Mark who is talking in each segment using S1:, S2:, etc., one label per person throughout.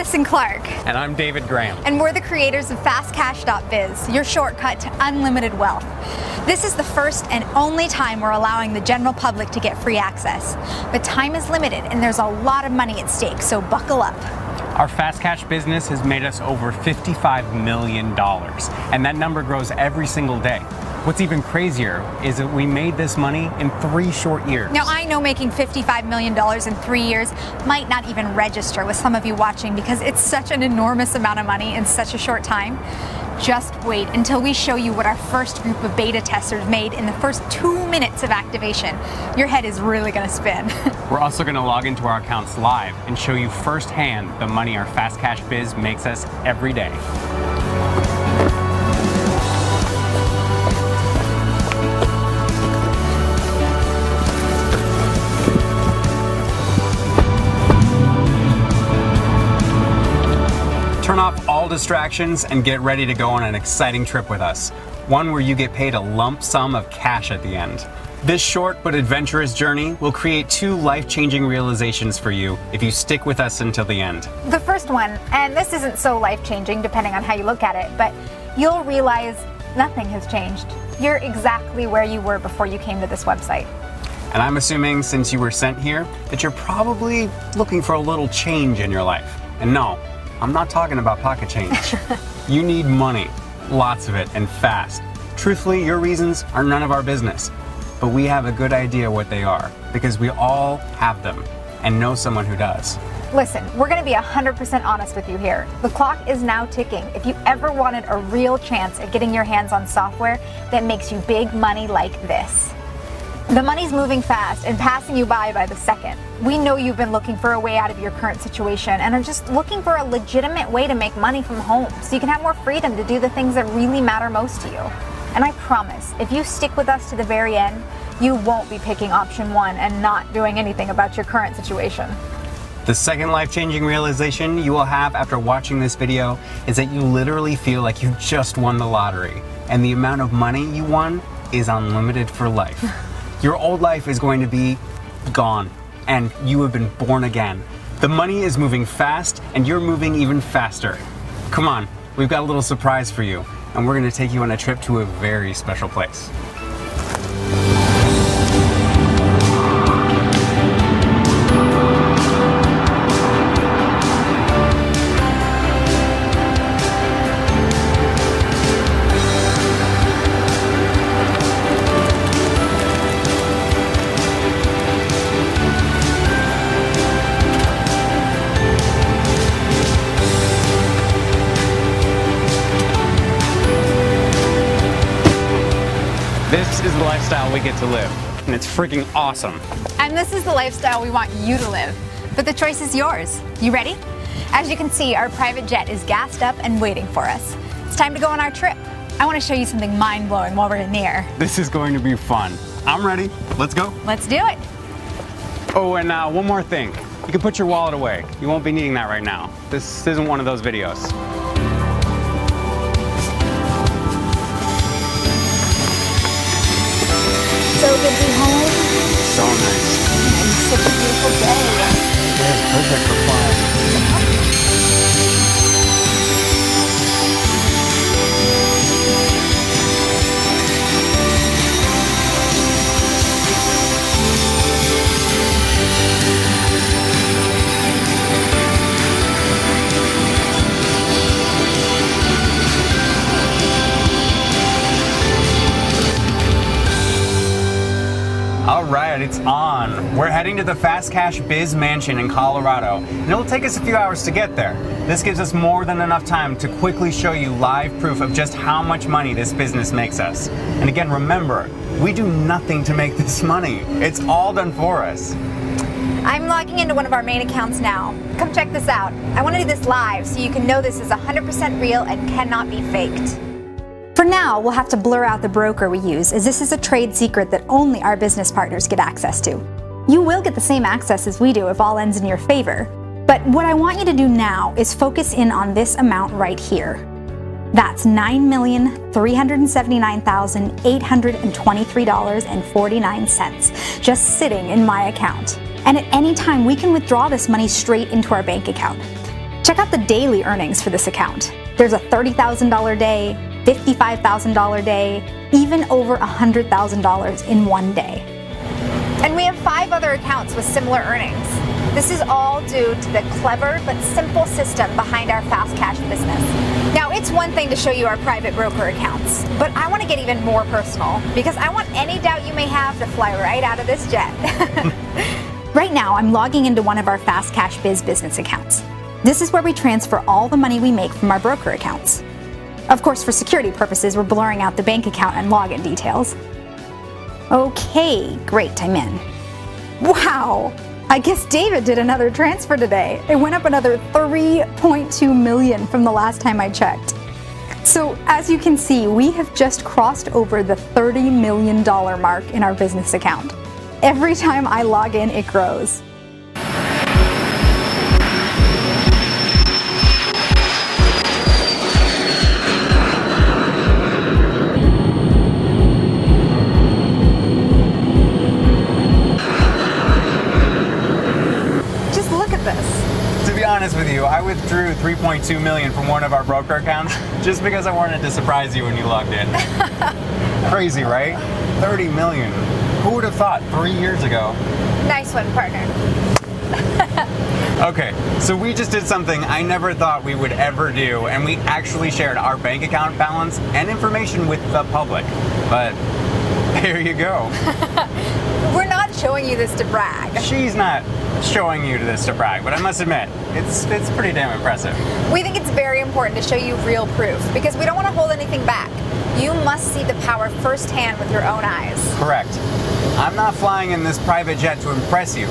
S1: Gibson Clark.
S2: And I'm David Graham.
S1: And we're the creators of FastCash.biz, your shortcut to unlimited wealth. This is the first and only time we're allowing the general public to get free access. But time is limited and there's a lot of money at stake, so buckle up.
S2: Our Fast Cash business has made us over $55 million, and that number grows every single day. What's even crazier is that we made this money in 3 short years.
S1: Now, I know making $55 million in 3 years might not even register with some of you watching because it's such an enormous amount of money in such a short time. Just wait until we show you what our first group of beta testers made in the first 2 minutes of activation. Your head is really gonna spin.
S2: We're also gonna log into our accounts live and show you firsthand the money our Fast Cash biz makes us every day. Turn off all distractions and get ready to go on an exciting trip with us. One where you get paid a lump sum of cash at the end. This short but adventurous journey will create 2 life-changing realizations for you if you stick with us until the end.
S1: The first one, and this isn't so life-changing depending on how you look at it, but you'll realize nothing has changed. You're exactly where you were before you came to this website.
S2: And I'm assuming since you were sent here that you're probably looking for a little change in your life. And no, I'm not talking about pocket change. You need money, lots of it, and fast. Truthfully, your reasons are none of our business, but we have a good idea what they are because we all have them and know someone who does.
S1: Listen, we're gonna be 100% honest with you here. The clock is now ticking. If you ever wanted a real chance at getting your hands on software that makes you big money like this. The money's moving fast and passing you by the second. We know you've been looking for a way out of your current situation and are just looking for a legitimate way to make money from home so you can have more freedom to do the things that really matter most to you. And I promise, if you stick with us to the very end, you won't be picking option 1 and not doing anything about your current situation.
S2: The second life-changing realization you will have after watching this video is that you literally feel like you just won the lottery and the amount of money you won is unlimited for life. Your old life is going to be gone, and you have been born again. The money is moving fast, and you're moving even faster. Come on, we've got a little surprise for you, and we're gonna take you on a trip to a very special place. This is the lifestyle we get to live, and it's freaking awesome.
S1: And this is the lifestyle we want you to live. But the choice is yours. You ready? As you can see, our private jet is gassed up and waiting for us. It's time to go on our trip. I want to show you something mind-blowing while we're in the air.
S2: This is going to be fun. I'm ready. Let's go.
S1: Let's do it.
S2: Oh, and one more thing. You can put your wallet away. You won't be needing that right now. This isn't one of those videos.
S1: So good to be home.
S2: So nice.
S1: And such a beautiful day.
S2: Yeah, it's perfect for flying. All right, it's on. We're heading to the Fast Cash Biz Mansion in Colorado, and it'll take us a few hours to get there. This gives us more than enough time to quickly show you live proof of just how much money this business makes us. And again, remember, we do nothing to make this money. It's all done for us.
S1: I'm logging into one of our main accounts now. Come check this out. I want to do this live so you can know this is 100% real and cannot be faked. For now, we'll have to blur out the broker we use, as this is a trade secret that only our business partners get access to. You will get the same access as we do if all ends in your favor, but what I want you to do now is focus in on this amount right here. That's $9,379,823.49 just sitting in my account. And at any time, we can withdraw this money straight into our bank account. Check out the daily earnings for this account. There's a $30,000 day, $55,000 day, even over $100,000 in one day. And we have 5 other accounts with similar earnings. This is all due to the clever but simple system behind our Fast Cash business. Now, it's one thing to show you our private broker accounts, but I want to get even more personal because I want any doubt you may have to fly right out of this jet. Right now, I'm logging into one of our Fast Cash Biz business accounts. This is where we transfer all the money we make from our broker accounts. Of course, for security purposes, we're blurring out the bank account and login details. Okay, great, I'm in. Wow! I guess David did another transfer today. It went up another 3.2 million from the last time I checked. So as you can see, we have just crossed over the $30 million mark in our business account. Every time I log in, it grows.
S2: To be honest with you, I withdrew 3.2 million from one of our broker accounts just because I wanted to surprise you when you logged in. Crazy, right? 30 million. Who would have thought 3 years ago?
S1: Nice one, partner.
S2: Okay, so we just did something I never thought we would ever do, and we actually shared our bank account balance and information with the public. But there you go.
S1: We're not showing you this to brag.
S2: She's not showing you this to brag, but I must admit, it's pretty damn impressive.
S1: We think it's very important to show you real proof because we don't want to hold anything back. You must see the power firsthand with your own eyes.
S2: Correct. I'm not flying in this private jet to impress you.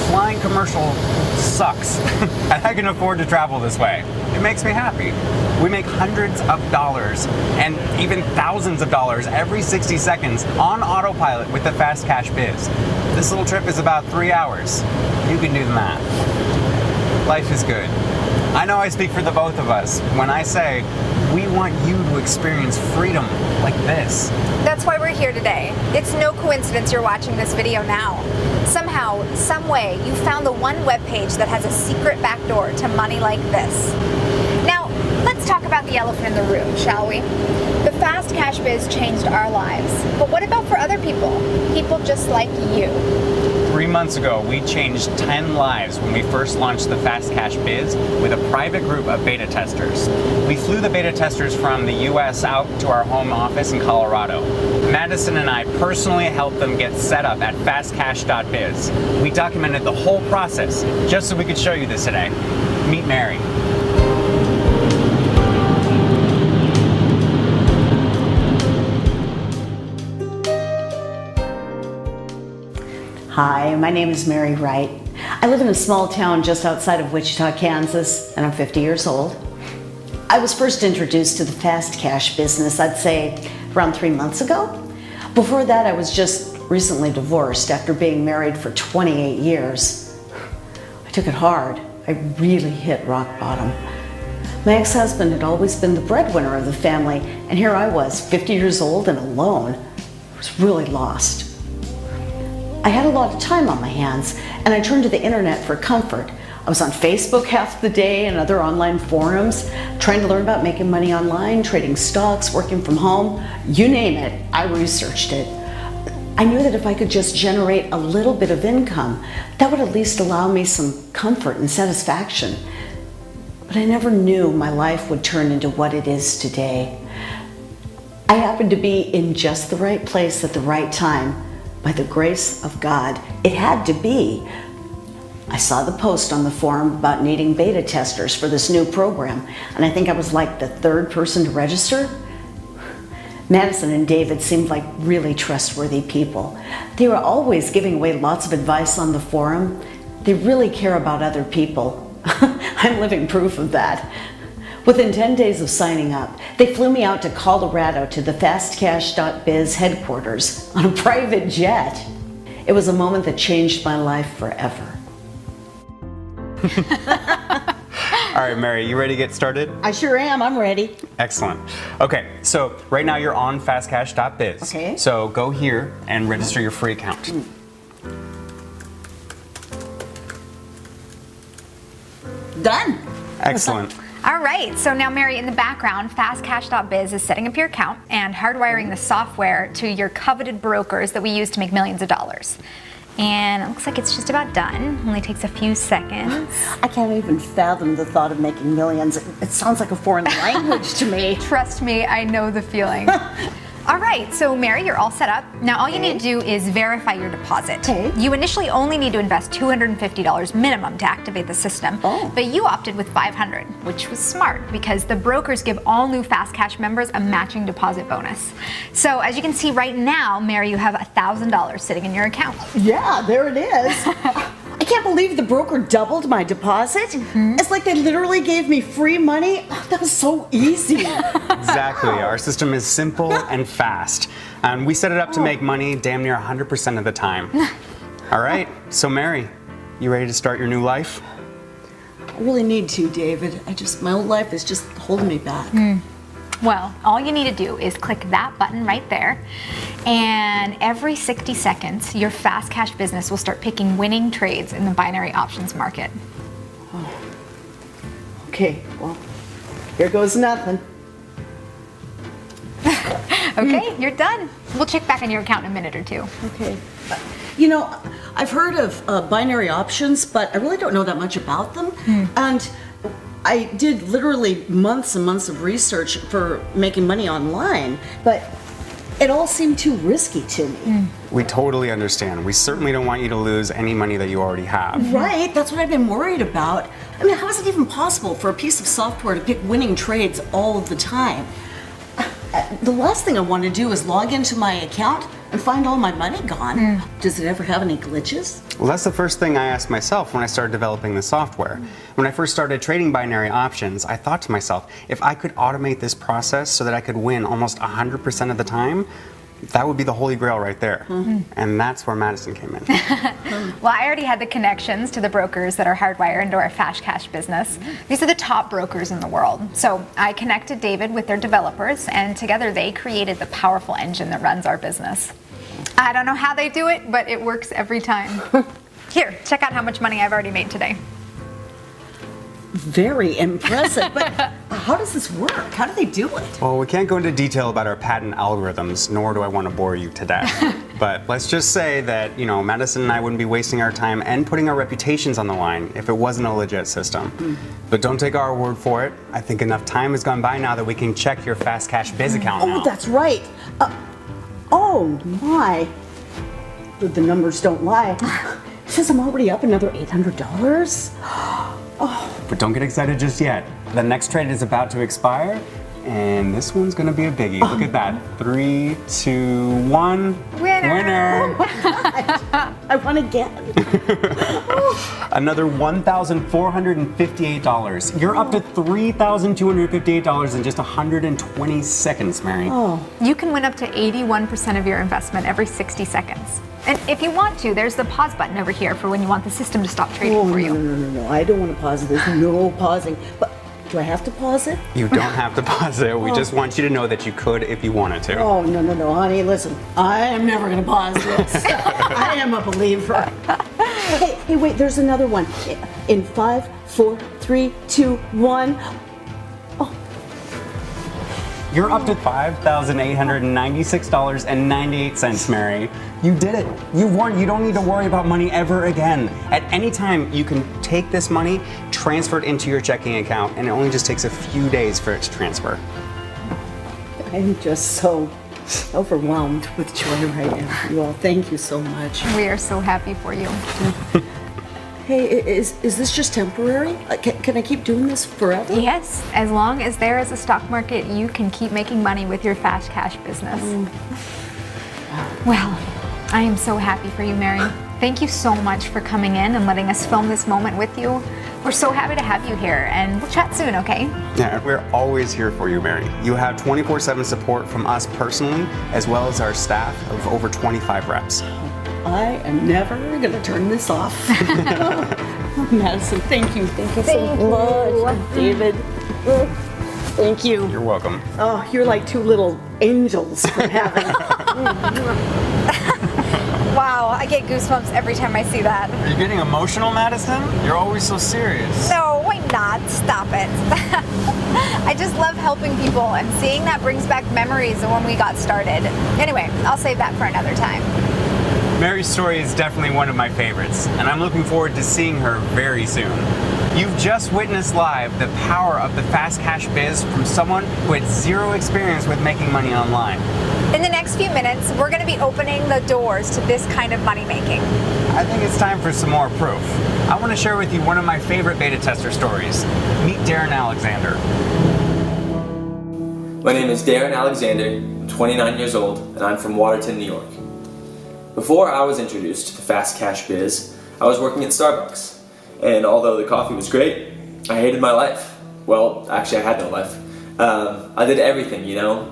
S2: Flying commercial sucks, and I can afford to travel this way. It makes me happy. We make hundreds of dollars and even thousands of dollars every 60 seconds on autopilot with the Fast Cash Biz. This little trip is about 3 hours. You can do the math. Life is good. I know I speak for the both of us when I say we want you to experience freedom like this.
S1: That's why we're here today. It's no coincidence you're watching this video now. Somehow, some way, you found the one webpage that has a secret backdoor to money like this. Now, let's talk about the elephant in the room, shall we? The Fast Cash Biz changed our lives. But what about for other people? People just like you.
S2: 3 months ago, we changed 10 lives when we first launched the Fast Cash Biz with a private group of beta testers. We flew the beta testers from the US out to our home office in Colorado. Madison and I personally helped them get set up at fastcash.biz. We documented the whole process just so we could show you this today. Meet Mary.
S3: Hi, my name is Mary Wright. I live in a small town just outside of Wichita, Kansas, and I'm 50 years old. I was first introduced to the Fast Cash business, I'd say, around 3 months ago. Before that, I was just recently divorced after being married for 28 years. I took it hard. I really hit rock bottom. My ex-husband had always been the breadwinner of the family, and here I was, 50 years old and alone. I was really lost. I had a lot of time on my hands, and I turned to the internet for comfort. I was on Facebook half the day and other online forums, trying to learn about making money online, trading stocks, working from home, you name it, I researched it. I knew that if I could just generate a little bit of income, that would at least allow me some comfort and satisfaction. But I never knew my life would turn into what it is today. I happened to be in just the right place at the right time. By the grace of God, it had to be. I saw the post on the forum about needing beta testers for this new program, and I think I was like the third person to register. Madison and David seemed like really trustworthy people. They were always giving away lots of advice on the forum. They really care about other people. I'm living proof of that. Within 10 days of signing up, they flew me out to Colorado to the fastcash.biz headquarters on a private jet. It was a moment that changed my life forever.
S2: All right, Mary, you ready to get started?
S3: I sure am, I'm ready.
S2: Excellent. Okay, so right now you're on fastcash.biz.
S3: Okay.
S2: So go here and register your free account.
S3: Done.
S2: Excellent.
S1: All right, so now Mary, in the background, fastcash.biz is setting up your account and hardwiring the software to your coveted brokers that we use to make millions of dollars. And it looks like it's just about done. Only takes a few seconds.
S3: I can't even fathom the thought of making millions. It sounds like a foreign language to me.
S1: Trust me, I know the feeling. All right, so Mary, you're all set up. Now all you need to do is verify your deposit.
S3: Okay.
S1: You initially only need to invest $250 minimum to activate the system, but you opted with $500, which was smart because the brokers give all new Fast Cash members a matching deposit bonus. So as you can see right now, Mary, you have $1,000 sitting in your account.
S3: Yeah, there it is. I can't believe the broker doubled my deposit. It's like they literally gave me free money. Oh, that was so easy.
S2: Exactly. Our system is simple and fast. And we set it up to make money damn near 100% of the time. All right. So Mary, you ready to start your new life?
S3: I really need to, David. My old life is just holding me back.
S1: Well, all you need to do is click that button right there, and every 60 seconds, your Fast Cash business will start picking winning trades in the binary options market.
S3: Okay, well, here goes nothing.
S1: Okay, you're done. We'll check back on your account in a minute or two.
S3: Okay. You know, I've heard of binary options, but I really don't know that much about them. And I did literally months and months of research for making money online, but it all seemed too risky to me.
S2: We totally understand. We certainly don't want you to lose any money that you already have.
S3: Right, that's what I've been worried about. I mean, how is it even possible for a piece of software to pick winning trades all of the time? The last thing I want to do is log into my account and find all my money gone. Does it ever have any glitches?
S2: Well, that's the first thing I asked myself when I started developing the software. When I first started trading binary options, I thought to myself, if I could automate this process so that I could win almost 100% of the time, that would be the holy grail right there. And that's where Madison came in.
S1: Well, I already had the connections to the brokers that are hardwired into our Fast Cash business. These are the top brokers in the world. So I connected David with their developers, and together they created the powerful engine that runs our business. I don't know how they do it, but it works every time. Here, check out how much money I've already made today.
S3: Very impressive, but how does this work? How do they do it?
S2: Well, we can't go into detail about our patent algorithms, nor do I want to bore you to death. But let's just say that, Madison and I wouldn't be wasting our time and putting our reputations on the line if it wasn't a legit system. But don't take our word for it. I think enough time has gone by now that we can check your Fast Cash Biz account now.
S3: Oh, that's right. Oh my. The numbers don't lie. It says I'm already up another $800.
S2: But don't get excited just yet. The next trade is about to expire, and this one's gonna be a biggie. Look at that. 3, 2, 1.
S1: Winner!
S3: I won again.
S2: Another $1,458. You're up to $3,258 in just 120 seconds, Mary.
S1: You can win up to 81% of your investment every 60 seconds. And if you want to, there's the pause button over here for when you want the system to stop trading for you.
S3: No. I don't want to pause it. There's no pausing. But do I have to pause it?
S2: You don't have to pause it. We just want you to know that you could if you wanted to.
S3: Oh, no, honey. Listen, I am never going to pause this. I am a believer. Hey, wait, there's another one. In 5, 4, 3, 2, 1.
S2: You're up to $5,896.98, Mary. You did it. You won. You don't need to worry about money ever again. At any time, you can take this money, transfer it into your checking account, and it only just takes a few days for it to transfer.
S3: I'm just so overwhelmed with joy right now. You all, thank you so much.
S1: We are so happy for you.
S3: Hey, is this just temporary? Can I keep doing this forever?
S1: Yes, as long as there is a stock market, you can keep making money with your Fast Cash business. Well, I am so happy for you, Mary. Thank you so much for coming in and letting us film this moment with you. We're so happy to have you here, and we'll chat soon, okay?
S2: Yeah, we're always here for you, Mary. You have 24/7 support from us personally, as well as our staff of over 25 reps.
S3: I am never going to turn this off. Madison, thank you. Thank you so much. David, thank you.
S2: You're welcome.
S3: Oh, you're like two little angels from heaven.
S1: Wow, I get goosebumps every time I see that.
S2: Are you getting emotional, Madison? You're always so serious.
S1: No, why not? Stop it. I just love helping people, and seeing that brings back memories of when we got started. Anyway, I'll save that for another time.
S2: Mary's story is definitely one of my favorites, and I'm looking forward to seeing her very soon. You've just witnessed live the power of the fast cash biz from someone who had zero experience with making money online.
S1: In the next few minutes, we're going to be opening the doors to this kind of money making.
S2: I think it's time for some more proof. I want to share with you one of my favorite beta tester stories. Meet Darren Alexander.
S4: My name is Darren Alexander, I'm 29 years old, and I'm from Waterton, New York. Before I was introduced to the fast cash biz, I was working at Starbucks. And although the coffee was great, I hated my life. Well, actually I had no life. I did everything,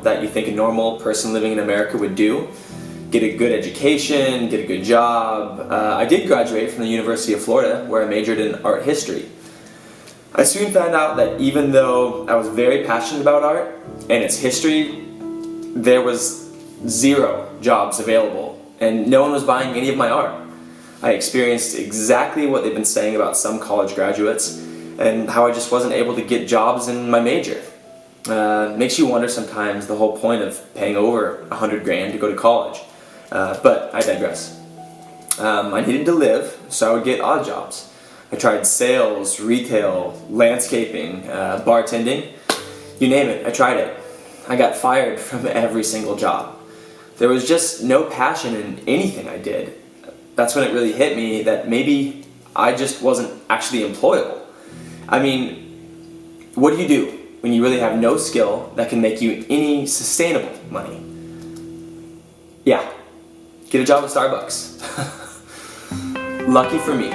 S4: that you think a normal person living in America would do. Get a good education, get a good job. I did graduate from the University of Florida, where I majored in art history. I soon found out that even though I was very passionate about art and its history, there was zero jobs available, and no one was buying any of my art. I experienced exactly what they've been saying about some college graduates, and how I just wasn't able to get jobs in my major. Makes you wonder sometimes the whole point of paying over $100 grand to go to college. But I digress. I needed to live, so I would get odd jobs. I tried sales, retail, landscaping, bartending, you name it, I tried it. I got fired from every single job. There was just no passion in anything I did. That's when it really hit me that maybe I just wasn't actually employable. I mean, what do you do when you really have no skill that can make you any sustainable money? Yeah, get a job at Starbucks. Lucky for me,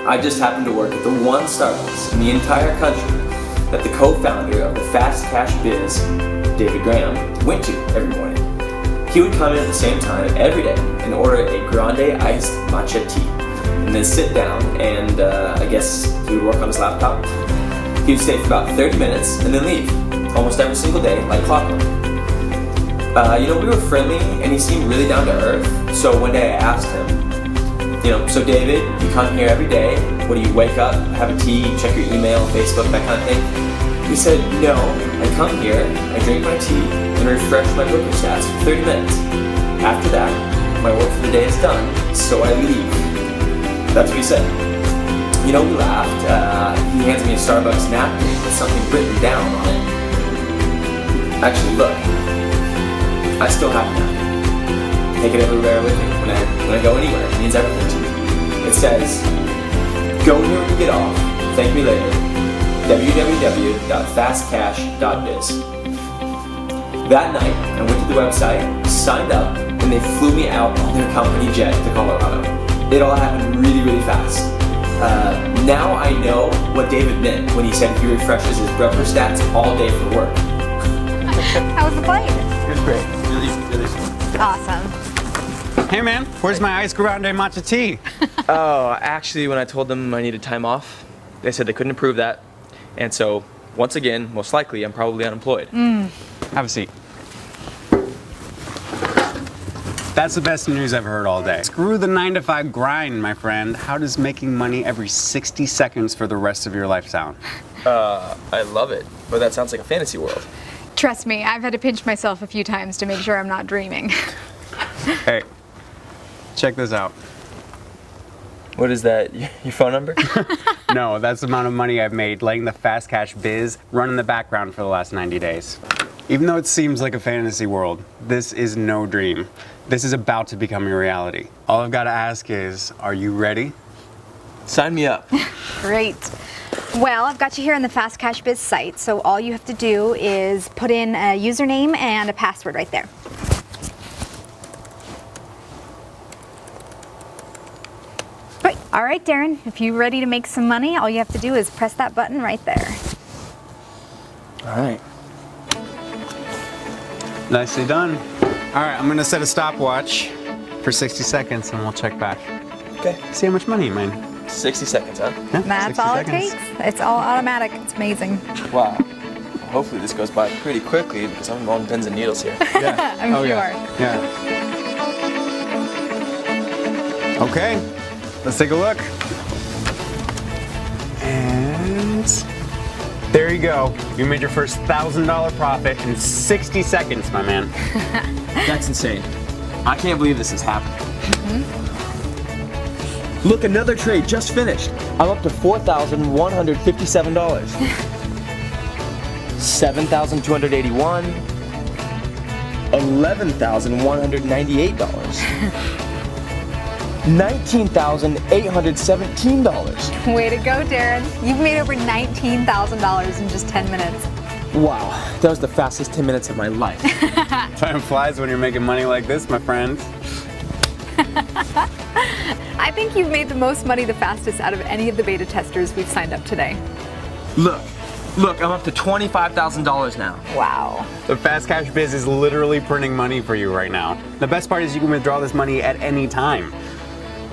S4: I just happened to work at the one Starbucks in the entire country that the co-founder of the fast cash biz, David Graham, went to every morning. He would come in at the same time every day and order a grande iced matcha tea, and then sit down and I guess he would work on his laptop. He would stay for about 30 minutes and then leave, almost every single day, like clockwork. We were friendly and he seemed really down to earth, so one day I asked him, so David, you come here every day, what do you wake up, have a tea, check your email, Facebook, that kind of thing? He said, no, I come here, I drink my tea, and refresh my Booker stats for 30 minutes. After that, my work for the day is done, so I leave. That's what he said. We laughed. He hands me a Starbucks napkin with something written down on it. Actually, look, I still have a napkin. Take it everywhere with me when I go anywhere. It means everything to me. It says, go here when you get off, thank me later. www.fastcash.biz. That night, I went to the website, signed up, and they flew me out on their company jet to Colorado. It all happened really, really fast. Now I know what David meant when he said he refreshes his Booker stats all day for work.
S1: How was the flight?
S2: It was great. Really, really smooth.
S1: Awesome.
S2: Hey man, where's my iced grande matcha tea?
S4: Oh, actually, when I told them I needed time off, they said they couldn't approve that. And so, once again, most likely, I'm probably unemployed.
S2: Have a seat. That's the best news I've heard all day. Screw the 9-to-5 grind, my friend. How does making money every 60 seconds for the rest of your life sound?
S4: I love it, but that sounds like a fantasy world.
S5: Trust me, I've had to pinch myself a few times to make sure I'm not dreaming.
S2: Hey, check this out.
S4: What is that, your phone number?
S2: No, that's the amount of money I've made letting the fast cash biz run in the background for the last 90 days. Even though it seems like a fantasy world, this is no dream. This is about to become a reality. All I've got to ask is, are you ready?
S4: Sign me up.
S1: Great. Well, I've got you here on the Fast Cash Biz site, so all you have to do is put in a username and a password right there. Great. All right, Darren, if you're ready to make some money, all you have to do is press that button right there.
S4: All right.
S2: Nicely done. All right, I'm gonna set a stopwatch for 60 seconds and we'll check back.
S4: Okay.
S2: See how much money you made.
S4: 60 seconds, huh?
S2: Yeah,
S1: That's
S2: 60
S1: all
S2: seconds.
S1: it takes. It's all automatic. It's amazing.
S4: Wow. Well, hopefully this goes by pretty quickly because I'm on pins and needles here.
S2: Yeah.
S1: I'm
S2: oh,
S1: sure.
S2: Yeah. Okay, let's take a look. And there you go. You made your first $1,000 profit in 60 seconds, my man.
S4: That's insane. I can't believe this is happening. Look, another trade just finished. I'm up to $4,157. $7,281. $11,198. $19,817.
S5: Way to go, Darren. You've made over $19,000 in just 10 minutes.
S4: Wow, that was the fastest 10 minutes of my life.
S2: Time flies when you're making money like this, my friend.
S5: I think you've made the most money the fastest out of any of the beta testers we've signed up today.
S4: Look, I'm up to $25,000 now.
S5: Wow.
S2: The Fast Cash Biz is literally printing money for you right now. The best part is you can withdraw this money at any time.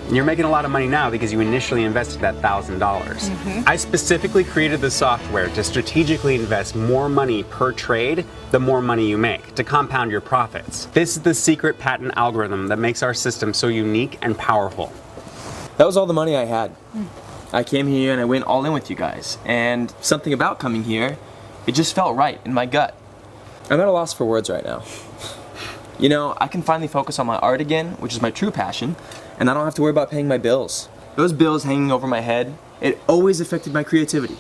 S2: You're making a lot of money now because you initially invested that $1,000. I specifically created the software to strategically invest more money per trade the more money you make, to compound your profits. This is the secret patent algorithm that makes our system so unique and powerful.
S4: That was all the money I had. I came here and I went all in with you guys. And something about coming here, it just felt right in my gut. I'm at a loss for words right now. You know, I can finally focus on my art again, which is my true passion, and I don't have to worry about paying my bills. Those bills hanging over my head, it always affected my creativity.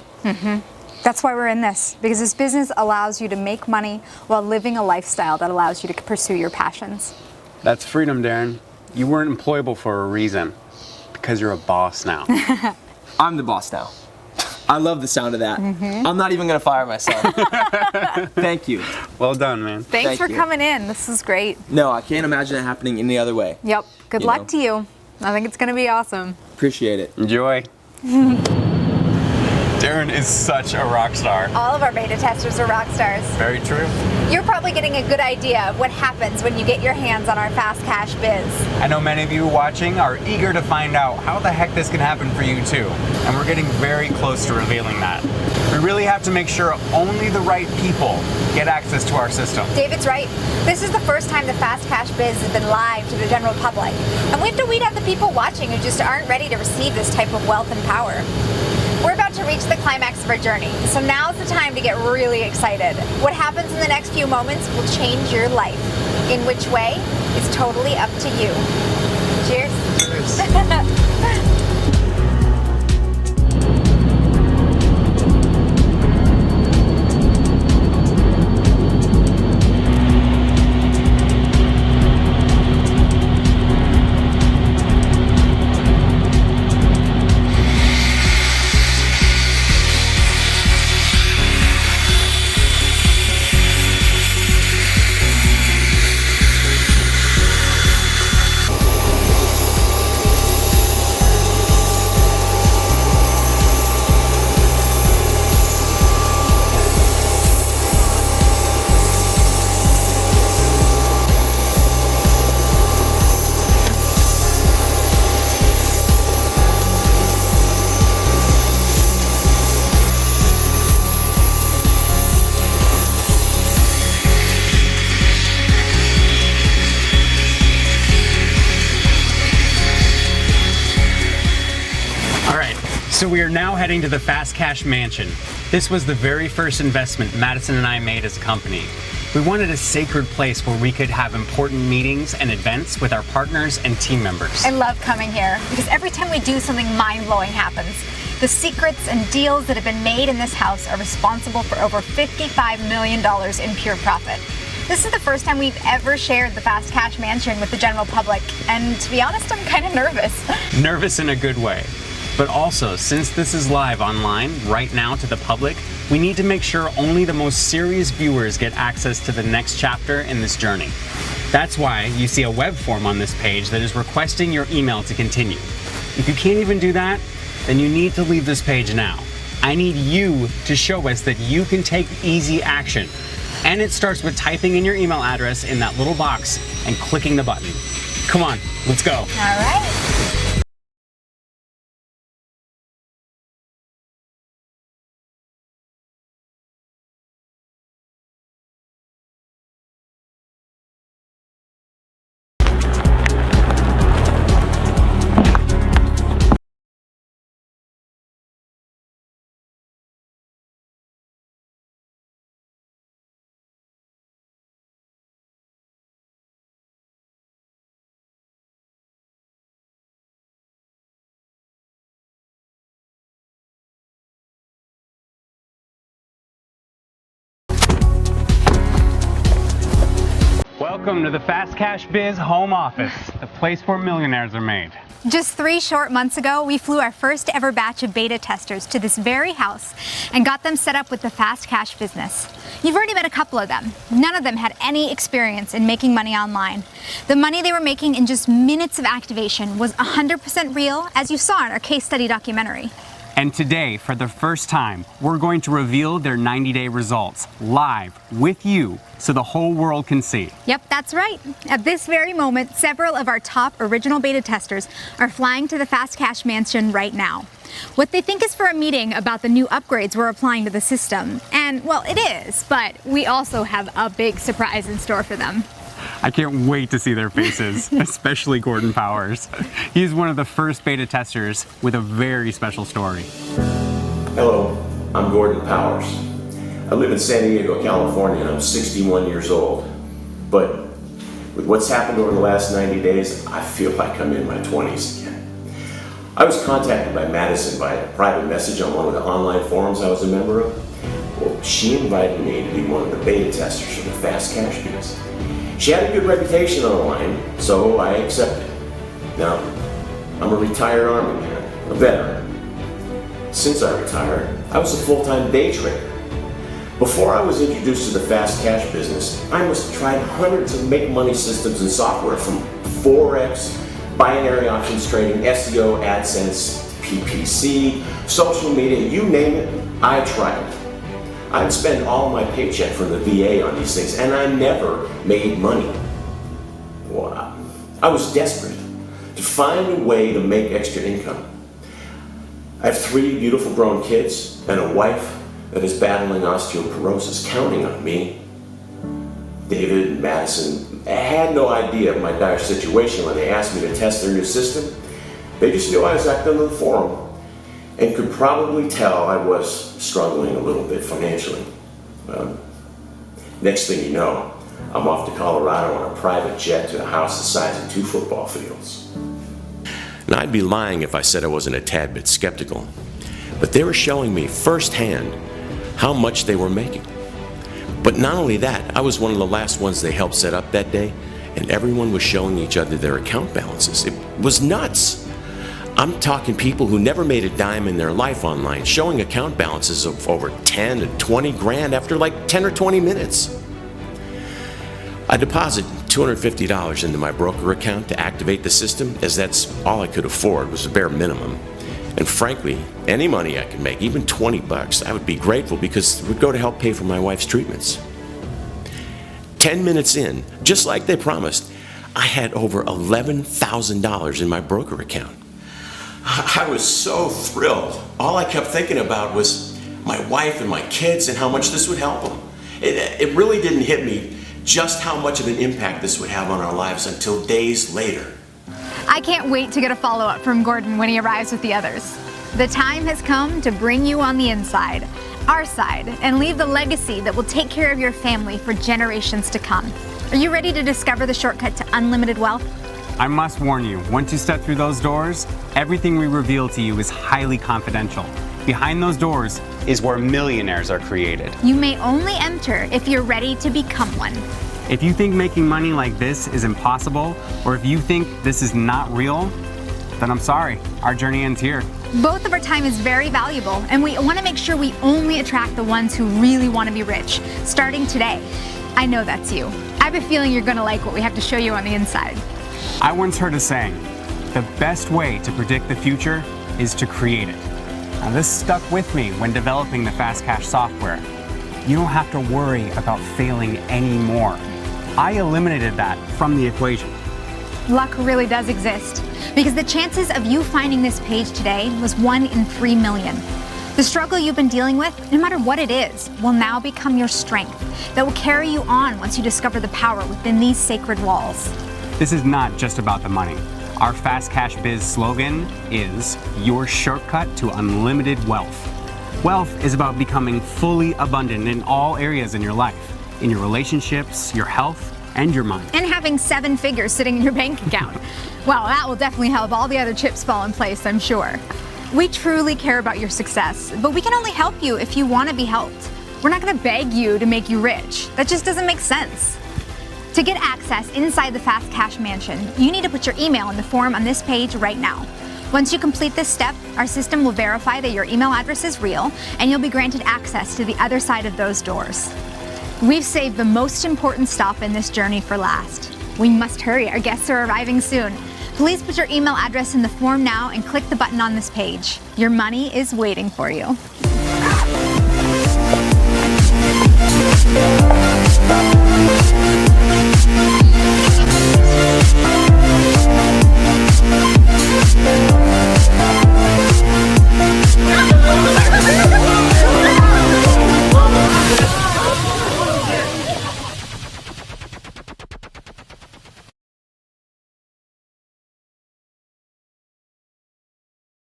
S5: That's why we're in this, because this business allows you to make money while living a lifestyle that allows you to pursue your passions.
S2: That's freedom, Darren. You weren't employable for a reason, because you're a boss now.
S4: I'm the boss now. I love the sound of that. I'm not even gonna fire myself. Thank you.
S2: Well done, man.
S5: Thanks
S4: Thank
S5: for
S4: you.
S5: coming in. This is great.
S4: No, I can't imagine it happening any other way.
S5: Yep. Good
S4: You
S5: luck
S4: know.
S5: to you. I think it's going to be awesome.
S4: Appreciate it.
S2: Enjoy. Darren is such a rock star.
S1: All of our beta testers are rock stars.
S2: Very true.
S1: You're probably getting a good idea of what happens when you get your hands on our Fast Cash Biz.
S2: I know many of you watching are eager to find out how the heck this can happen for you too. And we're getting very close to revealing that. We really have to make sure only the right people get access to our system.
S1: David's right. This is the first time the Fast Cash Biz has been live to the general public. And we have to weed out the people watching who just aren't ready to receive this type of wealth and power. We're about to reach the climax of our journey, so now's the time to get really excited. What happens in the next few moments will change your life. In which way is totally up to you. Cheers.
S2: So we are now heading to the Fast Cash Mansion. This was the very first investment Madison and I made as a company. We wanted a sacred place where we could have important meetings and events with our partners and team members.
S1: I love coming here because every time we do something mind-blowing happens. The secrets and deals that have been made in this house are responsible for over $55 million in pure profit. This is the first time we've ever shared the Fast Cash Mansion with the general public, and to be honest, I'm kind of nervous.
S2: Nervous in a good way. But also, since this is live online right now to the public, we need to make sure only the most serious viewers get access to the next chapter in this journey. That's why you see a web form on this page that is requesting your email to continue. If you can't even do that, then you need to leave this page now. I need you to show us that you can take easy action. And it starts with typing in your email address in that little box and clicking the button. Come on, let's go.
S1: All right.
S2: Welcome to the Fast Cash Biz home office, the place where millionaires are made.
S5: Just 3 short months ago, we flew our first ever batch of beta testers to this very house and got them set up with the Fast Cash business. You've already met a couple of them. None of them had any experience in making money online. The money they were making in just minutes of activation was 100% real, as you saw in our case study documentary.
S2: And today, for the first time, we're going to reveal their 90-day results live with you so the whole world can see.
S5: Yep, that's right. At this very moment, several of our top original beta testers are flying to the Fast Cash Mansion right now. What they think is for a meeting about the new upgrades we're applying to the system. And, well, it is, but we also have a big surprise in store for them.
S2: I can't wait to see their faces, especially Gordon Powers. He's one of the first beta testers with a very special story.
S6: Hello, I'm Gordon Powers. I live in San Diego, California, and I'm 61 years old. But with what's happened over the last 90 days, I feel like I'm in my 20s again. I was contacted by Madison by a private message on one of the online forums I was a member of. Well, she invited me to be one of the beta testers for the Fast Cash Biz. She had a good reputation online, so I accepted. Now, I'm a retired Army man, a veteran. Since I retired, I was a full-time day trader. Before I was introduced to the Fast Cash business, I must have tried hundreds of make-money systems and software from Forex, binary options trading, SEO, AdSense, PPC, social media, you name it, I tried it. I'd spend all my paycheck from the VA on these things, and I never made money. Well, I was desperate to find a way to make extra income. I have 3 beautiful grown kids and a wife that is battling osteoporosis, counting on me. David and Madison had no idea of my dire situation when they asked me to test their new system. They just knew I was active on the forum and could probably tell I was struggling a little bit financially. Next thing you know, I'm off to Colorado on a private jet to a house the size of 2 football fields.
S7: Now, I'd be lying if I said I wasn't a tad bit skeptical, but they were showing me firsthand how much they were making. But not only that, I was one of the last ones they helped set up that day, and everyone was showing each other their account balances. It was nuts. I'm talking people who never made a dime in their life online, showing account balances of over 10 and 20 grand after like 10 or 20 minutes. I deposited $250 into my broker account to activate the system, as that's all I could afford, was the bare minimum. And frankly, any money I could make, even 20 bucks, I would be grateful because it would go to help pay for my wife's treatments. 10 minutes in, just like they promised, I had over $11,000 in my broker account. I was so thrilled. All I kept thinking about was my wife and my kids and how much this would help them. It really didn't hit me just how much of an impact this would have on our lives until days later.
S5: I can't wait to get a follow-up from Gordon when he arrives with the others. The time has come to bring you on the inside, our side, and leave the legacy that will take care of your family for generations to come. Are you ready to discover the shortcut to unlimited wealth?
S2: I must warn you, once you step through those doors, everything we reveal to you is highly confidential. Behind those doors is where millionaires are created.
S5: You may only enter if you're ready to become one.
S2: If you think making money like this is impossible, or if you think this is not real, then I'm sorry, our journey ends here.
S5: Both of our time is very valuable, and we want to make sure we only attract the ones who really want to be rich, starting today. I know that's you. I have a feeling you're going to like what we have to show you on the inside.
S2: I once heard a saying, the best way to predict the future is to create it. Now this stuck with me when developing the Fast Cash software. You don't have to worry about failing anymore. I eliminated that from the equation.
S5: Luck really does exist, because the chances of you finding this page today was 1 in 3 million. The struggle you've been dealing with, no matter what it is, will now become your strength that will carry you on once you discover the power within these sacred walls.
S2: This is not just about the money. Our Fast Cash Biz slogan is your shortcut to unlimited wealth. Wealth is about becoming fully abundant in all areas in your life, in your relationships, your health, and your mind.
S5: And having 7 figures sitting in your bank account. Well, that will definitely help all the other chips fall in place, I'm sure. We truly care about your success, but we can only help you if you want to be helped. We're not going to beg you to make you rich. That just doesn't make sense. To get access inside the Fast Cash Mansion, you need to put your email in the form on this page right now. Once you complete this step, our system will verify that your email address is real, and you'll be granted access to the other side of those doors. We've saved the most important stop in this journey for last. We must hurry, our guests are arriving soon. Please put your email address in the form now and click the button on this page. Your money is waiting for you.